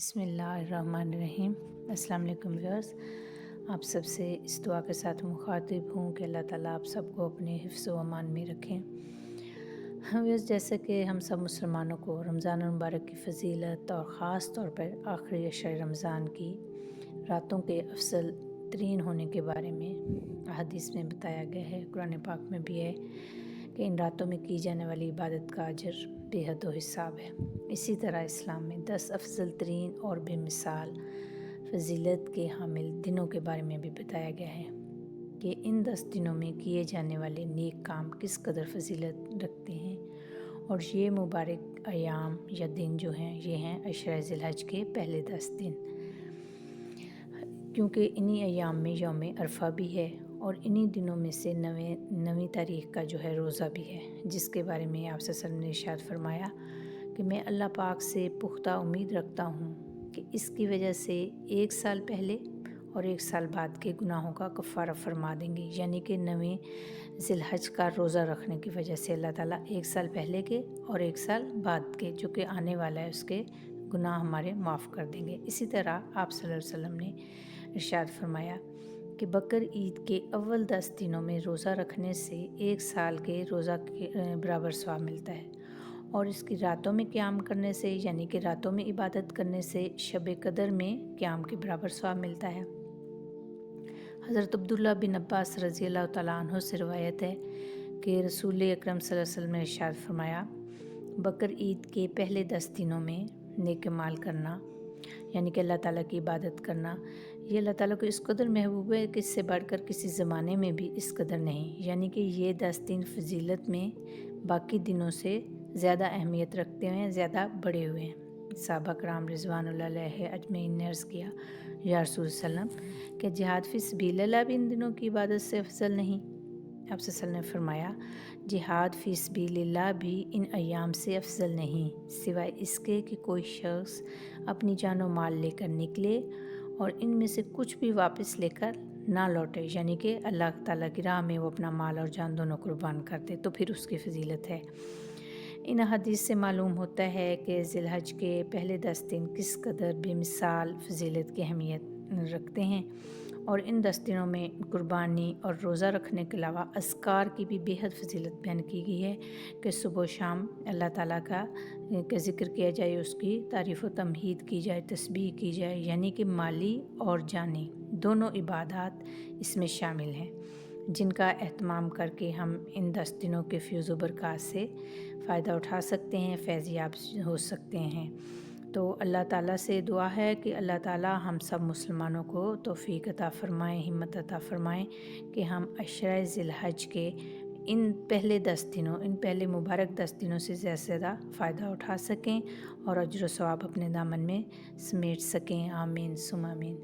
بسم اللہ الرحمن الرحیم۔ السلام علیکم ویورز، آپ سب سے اس دعا کے ساتھ مخاطب ہوں کہ اللہ تعالیٰ آپ سب کو اپنے حفظ و امان میں رکھیں۔ ویورز، جیسا کہ ہم سب مسلمانوں کو رمضان المبارک کی فضیلت اور خاص طور پر آخری عشر رمضان کی راتوں کے افضل ترین ہونے کے بارے میں احادیث میں بتایا گیا ہے، قرآن پاک میں بھی ہے کہ ان راتوں میں کی جانے والی عبادت کا اجر بے حد و حساب ہے۔ اسی طرح اسلام میں 10 افضل ترین اور بے مثال فضیلت کے حامل دنوں کے بارے میں بھی بتایا گیا ہے کہ ان 10 دنوں میں کیے جانے والے نیک کام کس قدر فضیلت رکھتے ہیں، اور یہ مبارک ایام یا دن جو ہیں یہ ہیں عشرہ ذی الحج کے پہلے 10 دن، کیونکہ انہی ایام میں یوم عرفہ بھی ہے اور انہی دنوں میں سے 9ویں تاریخ کا جو ہے روزہ بھی ہے، جس کے بارے میں آپ صلی اللہ علیہ وسلم نے ارشاد فرمایا کہ میں اللہ پاک سے پختہ امید رکھتا ہوں کہ اس کی وجہ سے 1 سال پہلے اور 1 سال بعد کے گناہوں کا کفارہ فرما دیں گے، یعنی کہ 9ویں ذی الحج کا روزہ رکھنے کی وجہ سے اللہ تعالیٰ 1 سال پہلے کے اور 1 سال بعد کے جو کہ آنے والا ہے اس کے گناہ ہمارے معاف کر دیں گے۔ اسی طرح آپ صلی اللہ علیہ وسلم نے ارشاد فرمایا کہ بقر عید کے اول 10 دنوں میں روزہ رکھنے سے 1 سال کے روزہ کے برابر ثواب ملتا ہے، اور اس کی راتوں میں قیام کرنے سے یعنی کہ راتوں میں عبادت کرنے سے شب قدر میں قیام کے برابر ثواب ملتا ہے۔ حضرت عبداللہ بن عباس رضی اللہ تعالیٰ عنہ سے روایت ہے کہ رسول اکرم صلی اللہ علیہ وسلم نے ارشاد فرمایا، بقر عید کے پہلے 10 دنوں میں نیک مال کرنا یعنی کہ اللہ تعالیٰ کی عبادت کرنا، یہ اللہ تعالیٰ کو اس قدر محبوب ہے کہ اس سے بڑھ کر کسی زمانے میں بھی اس قدر نہیں، یعنی کہ یہ 10 دن فضیلت میں باقی دنوں سے زیادہ اہمیت رکھتے ہوئے ہیں، زیادہ بڑے ہوئے ہیں۔ صحابہ کرام رضوان اللہ علیہ اجمعین نے عرض کیا، یا رسول وسلم کہ جہاد فی سبیل اللہ بھی ان دنوں کی عبادت سے افضل نہیں؟ آپ صلی اللہ علیہ وسلم نے فرمایا، جہاد فی سبیل اللہ بھی ان ایام سے افضل نہیں، سوائے اس کے کہ کوئی شخص اپنی جان و مال لے کر نکلے اور ان میں سے کچھ بھی واپس لے کر نہ لوٹے، یعنی کہ اللہ تعالیٰ کی راہ میں وہ اپنا مال اور جان دونوں قربان کرتے، تو پھر اس کی فضیلت ہے۔ ان حدیث سے معلوم ہوتا ہے کہ ذی الحج کے پہلے 10 دن کس قدر بے مثال فضیلت کی اہمیت رکھتے ہیں، اور ان 10 دنوں میں قربانی اور روزہ رکھنے کے علاوہ اذکار کی بھی بے حد فضیلت بیان کی گئی ہے کہ صبح و شام اللہ تعالیٰ کا ذکر کیا جائے، اس کی تعریف و تمجید کی جائے، تسبیح کی جائے، یعنی کہ مالی اور جانی دونوں عبادات اس میں شامل ہیں، جن کا اہتمام کر کے ہم ان 10 دنوں کے فیض و برکات سے فائدہ اٹھا سکتے ہیں، فیض یاب ہو سکتے ہیں۔ تو اللہ تعالیٰ سے دعا ہے کہ اللہ تعالیٰ ہم سب مسلمانوں کو توفیق عطا فرمائیں، ہمت عطا فرمائیں کہ ہم عشرہ ذی الحج کے ان پہلے 10 دنوں، ان پہلے مبارک 10 دنوں سے زیادہ سے زیادہ فائدہ اٹھا سکیں اور اجر و ثواب اپنے دامن میں سمیٹ سکیں۔ آمین ثم آمین۔